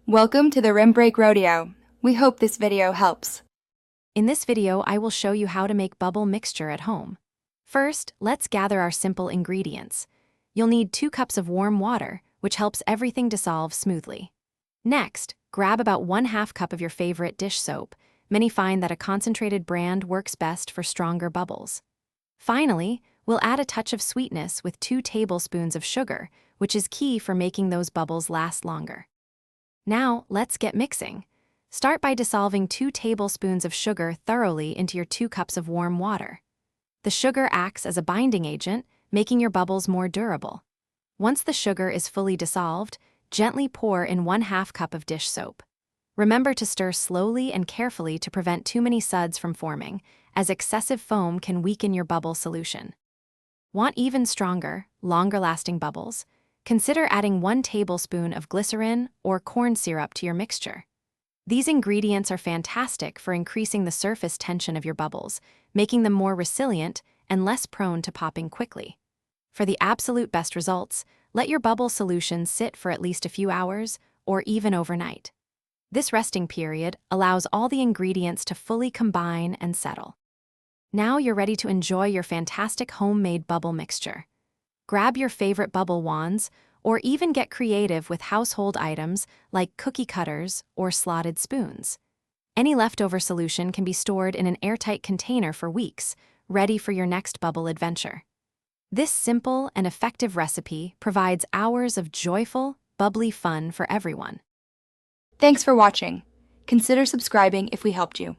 Welcome to the Rim Break Rodeo. We hope this video helps. In this video, I will show you how to make bubble mixture at home. First, let's gather our simple ingredients. You'll need 2 cups of warm water, which helps everything dissolve smoothly. Next, grab about 1/2 cup of your favorite dish soap. Many find that a concentrated brand works best for stronger bubbles. Finally, we'll add a touch of sweetness with 2 tablespoons of sugar, which is key for making those bubbles last longer. Now, let's get mixing. Start by dissolving 2 tablespoons of sugar thoroughly into your 2 cups of warm water. The sugar acts as a binding agent, making your bubbles more durable. Once the sugar is fully dissolved, gently pour in 1/2 cup of dish soap. Remember to stir slowly and carefully to prevent too many suds from forming, as excessive foam can weaken your bubble solution. Want even stronger, longer-lasting bubbles? Consider adding 1 tablespoon of glycerin or corn syrup to your mixture. These ingredients are fantastic for increasing the surface tension of your bubbles, making them more resilient and less prone to popping quickly. For the absolute best results, let your bubble solution sit for at least a few hours or even overnight. This resting period allows all the ingredients to fully combine and settle. Now you're ready to enjoy your fantastic homemade bubble mixture. Grab your favorite bubble wands, or even get creative with household items like cookie cutters or slotted spoons. Any leftover solution can be stored in an airtight container for weeks, ready for your next bubble adventure. This simple and effective recipe provides hours of joyful, bubbly fun for everyone. Thanks for watching. Consider subscribing if we helped you.